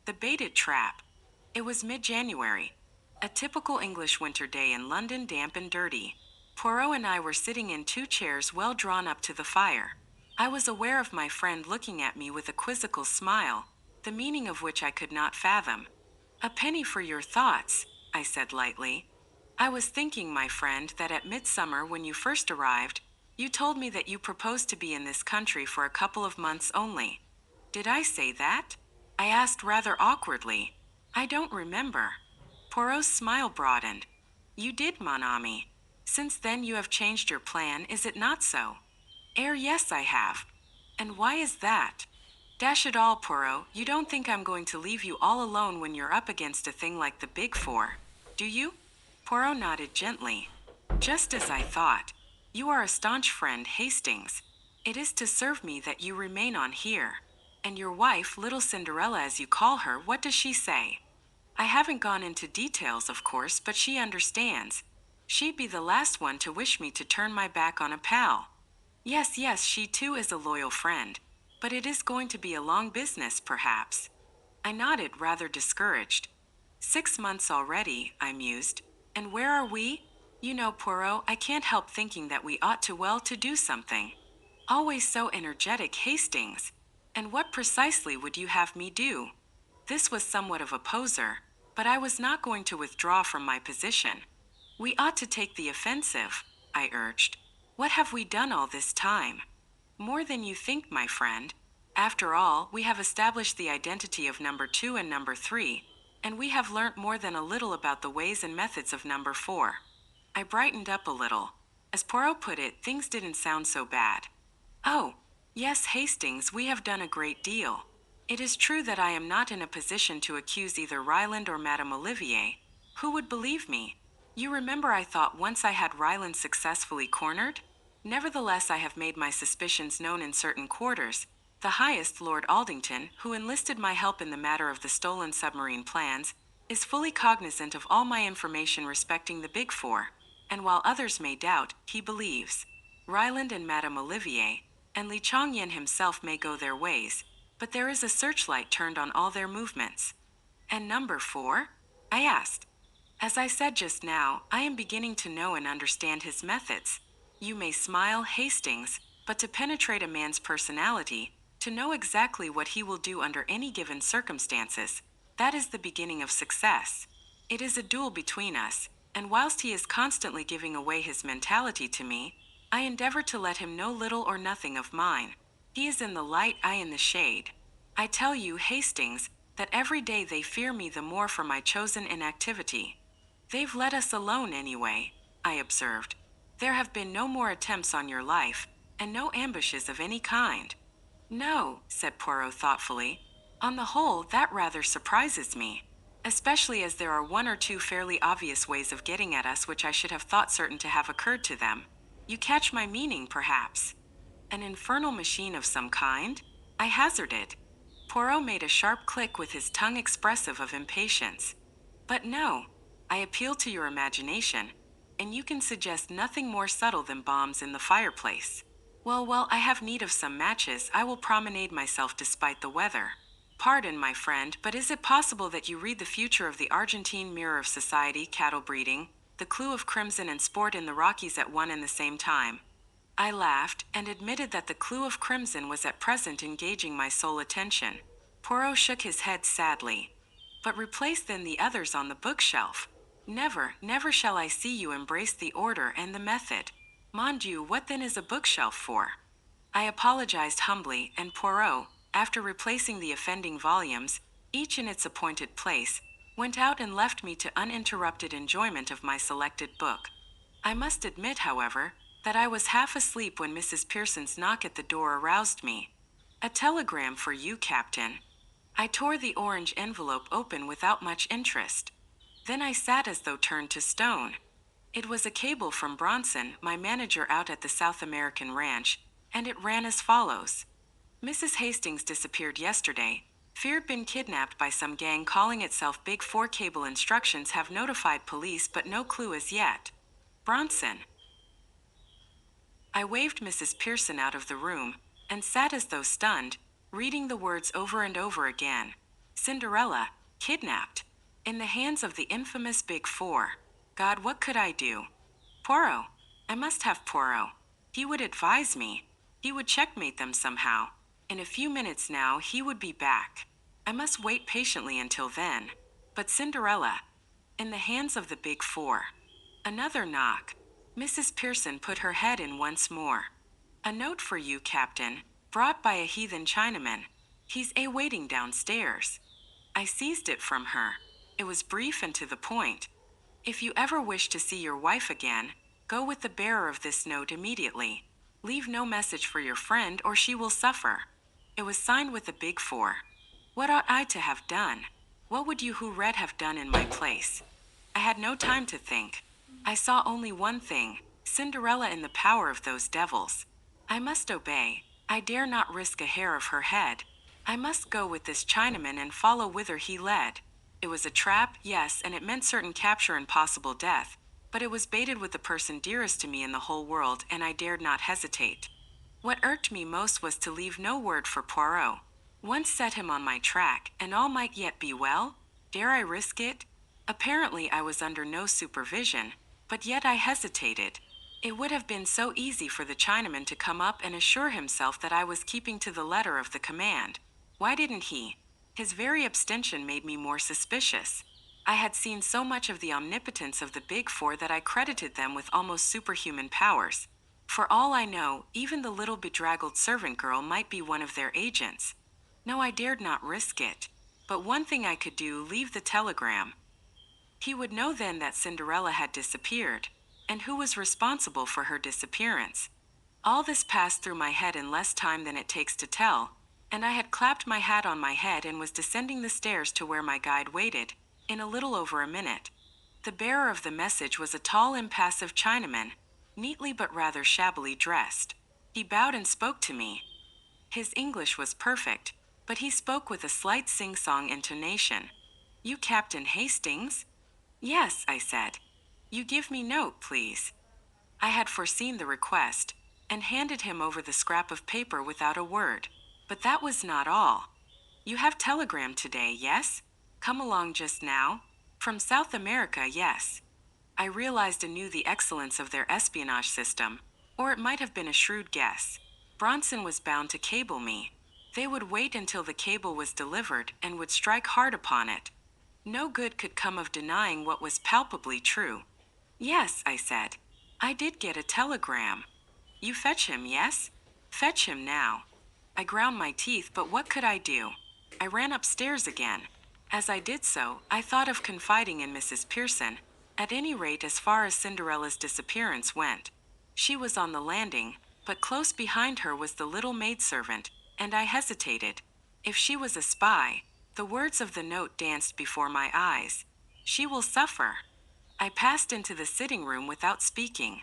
The baited trap. It was mid-January. A typical English winter day in London, damp and dirty. Poirot and I were sitting in two chairs well drawn up to the fire. I was aware of my friend looking at me with a quizzical smile, the meaning of which I could not fathom. "A penny for your thoughts," I said lightly. "I was thinking, my friend, that at midsummer when you first arrived, you told me that you proposed to be in this country for a couple of months only." "Did I say that?" I asked rather awkwardly. "I don't remember." Poirot's smile broadened. "You did, mon ami. Since then you have changed your plan, is it not so?" Yes, I have." "And why is that?" "Dash it all, Poirot, you don't think I'm going to leave you all alone when you're up against a thing like the Big Four, do you?" Poirot nodded gently. "Just as I thought. You are a staunch friend, Hastings. It is to serve me that you remain on here. And your wife, little Cinderella as you call her, what does she say?" "I haven't gone into details, of course, but she understands. She'd be the last one to wish me to turn my back on a pal." "Yes, yes, she too is a loyal friend. But it is going to be a long business, perhaps." I nodded, rather discouraged. 6 months already, I mused. And where are we? You know, Poirot, I can't help thinking that we ought to do something. Always so energetic, Hastings. And what precisely would you have me do? This was somewhat of a poser, but I was not going to withdraw from my position. "We ought to take the offensive," I urged. "What have we done all this time?" "More than you think, my friend. After all, we have established the identity of number 2 and number 3, and we have learnt more than a little about the ways and methods of number 4. I brightened up a little. As Poirot put it, things didn't sound so bad. "Oh, yes, Hastings, we have done a great deal. It is true that I am not in a position to accuse either Ryland or Madame Olivier. Who would believe me? You remember I thought once I had Ryland successfully cornered? Nevertheless, I have made my suspicions known in certain quarters. The highest, Lord Aldington, who enlisted my help in the matter of the stolen submarine plans, is fully cognizant of all my information respecting the Big Four, and while others may doubt, he believes. Ryland and Madame Olivier, and Li Chongyan himself may go their ways, but there is a searchlight turned on all their movements." "And number 4? I asked. "As I said just now, I am beginning to know and understand his methods. You may smile, Hastings, but to penetrate a man's personality, to know exactly what he will do under any given circumstances, that is the beginning of success. It is a duel between us, and whilst he is constantly giving away his mentality to me, I endeavor to let him know little or nothing of mine. He is in the light, I in the shade. I tell you, Hastings, that every day they fear me the more for my chosen inactivity." "They've let us alone anyway," I observed. "There have been no more attempts on your life, and no ambushes of any kind." "No," said Poirot thoughtfully. "On the whole, that rather surprises me, especially as there are one or two fairly obvious ways of getting at us which I should have thought certain to have occurred to them. You catch my meaning, perhaps?" "An infernal machine of some kind?" I hazarded. Poirot made a sharp click with his tongue expressive of impatience. "But no, I appeal to your imagination, and you can suggest nothing more subtle than bombs in the fireplace. Well, well, I have need of some matches. I will promenade myself despite the weather. Pardon, my friend, but is it possible that you read the future of the Argentine Mirror of Society, cattle breeding, the clue of crimson and sport in the Rockies at one and the same time?" I laughed, and admitted that the clue of crimson was at present engaging my sole attention. Poirot shook his head sadly. "But replace then the others on the bookshelf. Never, never shall I see you embrace the order and the method. Mon Dieu, what then is a bookshelf for?" I apologized humbly, and Poirot, after replacing the offending volumes, each in its appointed place, went out and left me to uninterrupted enjoyment of my selected book. I must admit, however, that I was half asleep when Mrs. Pearson's knock at the door aroused me. "A telegram for you, Captain." I tore the orange envelope open without much interest. Then I sat as though turned to stone. It was a cable from Bronson, my manager out at the South American ranch, and it ran as follows. "Mrs. Hastings disappeared yesterday. Feared been kidnapped by some gang calling itself Big Four. Cable instructions have notified police but no clue as yet. Bronson." I waved Mrs. Pearson out of the room, and sat as though stunned, reading the words over and over again. Cinderella, kidnapped. In the hands of the infamous Big Four. God, what could I do? Poirot. I must have Poirot. He would advise me. He would checkmate them somehow. In a few minutes now, he would be back. I must wait patiently until then. But Cinderella. In the hands of the Big Four. Another knock. Mrs. Pearson put her head in once more. A note for you, Captain, brought by a heathen Chinaman. He's waiting downstairs. I seized it from her. It was brief and to the point. If you ever wish to see your wife again, go with the bearer of this note immediately. Leave no message for your friend or she will suffer. It was signed with the Big Four. What ought I to have done? What would you who read have done in my place? I had no time to think. I saw only one thing, Cinderella in the power of those devils. I must obey. I dare not risk a hair of her head. I must go with this Chinaman and follow whither he led. It was a trap, yes, and it meant certain capture and possible death, but it was baited with the person dearest to me in the whole world, and I dared not hesitate. What irked me most was to leave no word for Poirot. Once set him on my track, and all might yet be well? Dare I risk it? Apparently I was under no supervision, but yet I hesitated. It would have been so easy for the Chinaman to come up and assure himself that I was keeping to the letter of the command. Why didn't he? His very abstention made me more suspicious. I had seen so much of the omnipotence of the Big Four that I credited them with almost superhuman powers. For all I know, even the little bedraggled servant girl might be one of their agents. No, I dared not risk it. But one thing I could do, leave the telegram. He would know then that Cinderella had disappeared, and who was responsible for her disappearance. All this passed through my head in less time than it takes to tell, and I had clapped my hat on my head and was descending the stairs to where my guide waited, in a little over a minute. The bearer of the message was a tall, impassive Chinaman, neatly but rather shabbily dressed. He bowed and spoke to me. His English was perfect, but he spoke with a slight sing-song intonation. You Captain Hastings? Yes, I said. You give me note, please. I had foreseen the request, and handed him over the scrap of paper without a word. But that was not all. You have telegram today, yes? Come along just now? From South America, yes. I realized anew the excellence of their espionage system, or it might have been a shrewd guess. Bronson was bound to cable me. They would wait until the cable was delivered and would strike hard upon it. No good could come of denying what was palpably true. Yes, I said. I did get a telegram. You fetch him, yes? Fetch him now. I ground my teeth, but what could I do? I ran upstairs again. As I did so, I thought of confiding in Mrs. Pearson, at any rate as far as Cinderella's disappearance went. She was on the landing, but close behind her was the little maidservant, and I hesitated. If she was a spy, the words of the note danced before my eyes. She will suffer. I passed into the sitting room without speaking.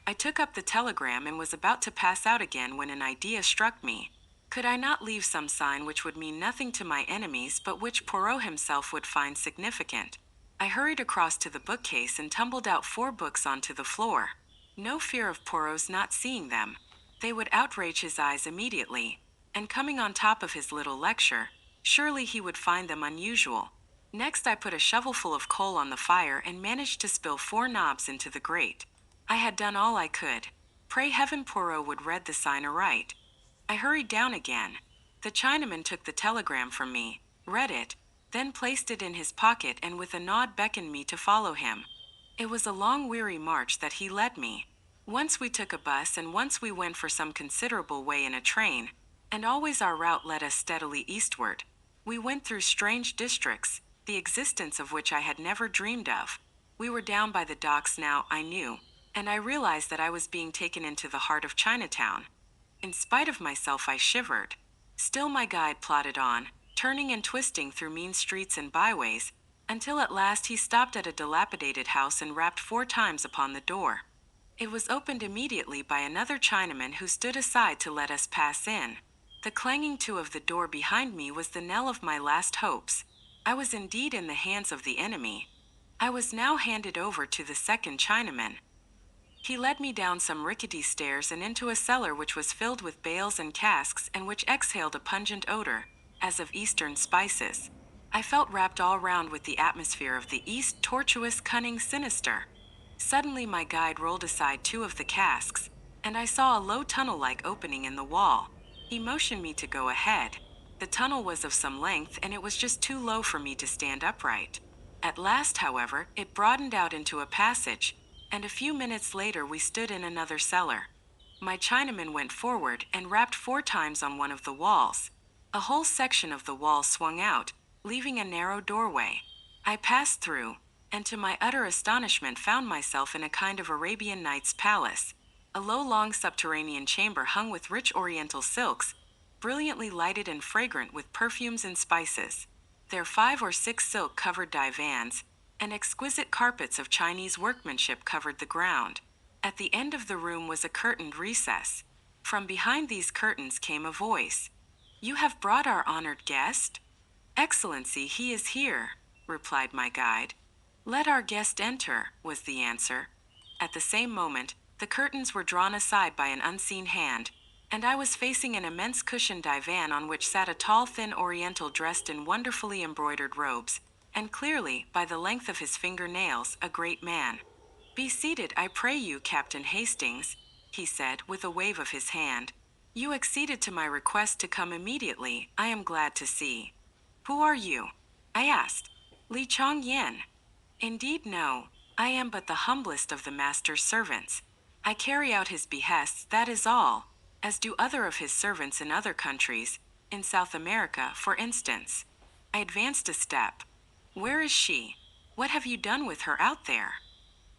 I took up the telegram and was about to pass out again when an idea struck me. Could I not leave some sign which would mean nothing to my enemies but which Poirot himself would find significant? I hurried across to the bookcase and tumbled out 4 books onto the floor. No fear of Poirot's not seeing them. They would outrage his eyes immediately, and coming on top of his little lecture, surely he would find them unusual. Next I put a shovelful of coal on the fire and managed to spill 4 knobs into the grate. I had done all I could. Pray heaven Poirot would read the sign aright. I hurried down again. The Chinaman took the telegram from me, read it, then placed it in his pocket and with a nod beckoned me to follow him. It was a long weary march that he led me. Once we took a bus and once we went for some considerable way in a train, and always our route led us steadily eastward. We went through strange districts, the existence of which I had never dreamed of. We were down by the docks now, I knew, and I realized that I was being taken into the heart of Chinatown. In spite of myself, I shivered. Still my guide plodded on, turning and twisting through mean streets and byways, until at last he stopped at a dilapidated house and rapped 4 times upon the door. It was opened immediately by another Chinaman who stood aside to let us pass in. The clanging to of the door behind me was the knell of my last hopes. I was indeed in the hands of the enemy. I was now handed over to the second Chinaman. He led me down some rickety stairs and into a cellar which was filled with bales and casks and which exhaled a pungent odor, as of Eastern spices. I felt wrapped all round with the atmosphere of the East, tortuous, cunning, sinister. Suddenly my guide rolled aside two of the casks, and I saw a low tunnel-like opening in the wall. He motioned me to go ahead. The tunnel was of some length, and it was just too low for me to stand upright. At last, however, it broadened out into a passage, and a few minutes later we stood in another cellar. My Chinaman went forward and rapped 4 times on one of the walls. A whole section of the wall swung out, leaving a narrow doorway. I passed through, and to my utter astonishment found myself in a kind of Arabian Nights palace, a low, long subterranean chamber hung with rich oriental silks, brilliantly lighted and fragrant with perfumes and spices. There 5 or 6 silk-covered divans, and exquisite carpets of Chinese workmanship covered the ground. At the end of the room was a curtained recess. From behind these curtains came a voice. "You have brought our honored guest?" "Excellency, he is here," replied my guide. "Let our guest enter," was the answer. At the same moment, the curtains were drawn aside by an unseen hand, and I was facing an immense cushioned divan on which sat a tall, thin Oriental dressed in wonderfully embroidered robes, and clearly, by the length of his finger-nails, a great man. "Be seated, I pray you, Captain Hastings," he said, with a wave of his hand. "You acceded to my request to come immediately, I am glad to see." "Who are you?" I asked. "Li Chong Yen." "Indeed no, I am but the humblest of the master's servants. I carry out his behests, that is all, as do other of his servants in other countries, in South America, for instance." I advanced a step. "Where is she? What have you done with her out there?"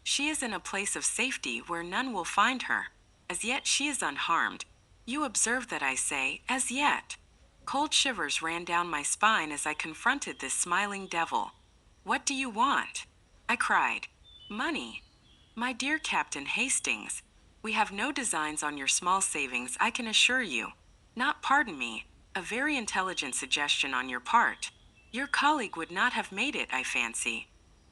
"She is in a place of safety where none will find her. As yet she is unharmed. You observe that I say, as yet." Cold shivers ran down my spine as I confronted this smiling devil. "What do you want?" I cried. "Money. My dear Captain Hastings, we have no designs on your small savings, I can assure you. Not, pardon me, a very intelligent suggestion on your part. Your colleague would not have made it, I fancy."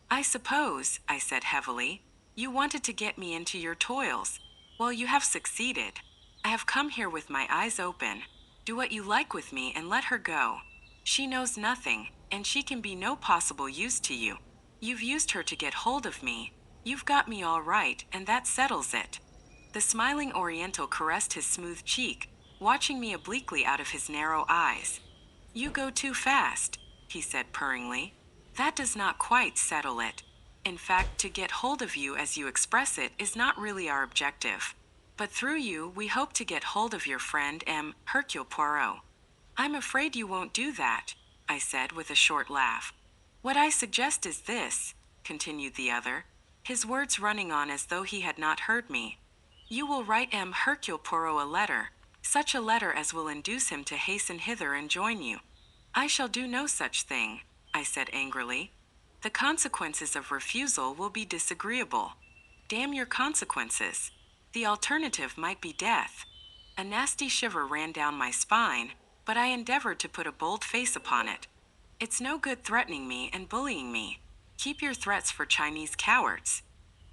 "I suppose," I said heavily, "you wanted to get me into your toils. Well, you have succeeded. I have come here with my eyes open. Do what you like with me and let her go. She knows nothing, and she can be no possible use to you. You've used her to get hold of me. You've got me all right, and that settles it." The smiling Oriental caressed his smooth cheek, watching me obliquely out of his narrow eyes. "You go too fast," he said purringly. "That does not quite settle it. In fact, to get hold of you, as you express it, is not really our objective. But through you, we hope to get hold of your friend M. Hercule Poirot." "I'm afraid you won't do that," I said with a short laugh. "What I suggest is this," continued the other, his words running on as though he had not heard me. "You will write M. Hercule Poirot a letter, such a letter as will induce him to hasten hither and join you." "I shall do no such thing," I said angrily. "The consequences of refusal will be disagreeable." "Damn your consequences. The alternative might be death." A nasty shiver ran down my spine, but I endeavored to put a bold face upon it. "It's no good threatening me and bullying me. Keep your threats for Chinese cowards."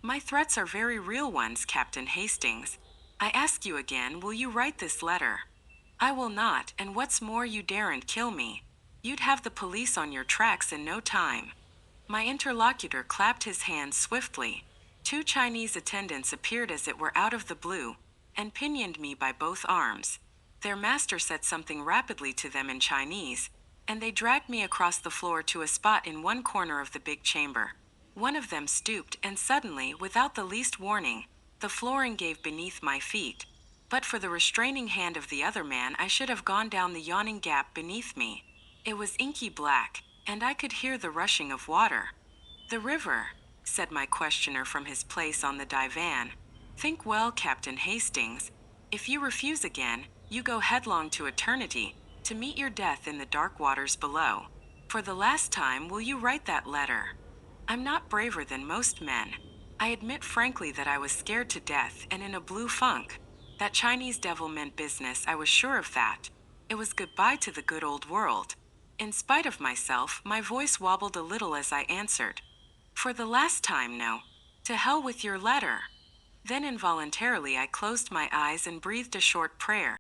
"My threats are very real ones, Captain Hastings. I ask you again, will you write this letter?" "I will not, and what's more, you daren't kill me. You'd have the police on your tracks in no time." My interlocutor clapped his hands swiftly. 2 Chinese attendants appeared as it were out of the blue, and pinioned me by both arms. Their master said something rapidly to them in Chinese, and they dragged me across the floor to a spot in one corner of the big chamber. One of them stooped, and suddenly, without the least warning, the flooring gave beneath my feet. But for the restraining hand of the other man, I should have gone down the yawning gap beneath me. It was inky black, and I could hear the rushing of water. "The river," said my questioner from his place on the divan. "Think well, Captain Hastings. If you refuse again, you go headlong to eternity, to meet your death in the dark waters below. For the last time, will you write that letter? I'm not braver than most men. I admit frankly that I was scared to death and in a blue funk. That Chinese devil meant business, I was sure of that. It was goodbye to the good old world." In spite of myself, my voice wobbled a little as I answered, "For the last time, no. To hell with your letter." Then involuntarily I closed my eyes and breathed a short prayer.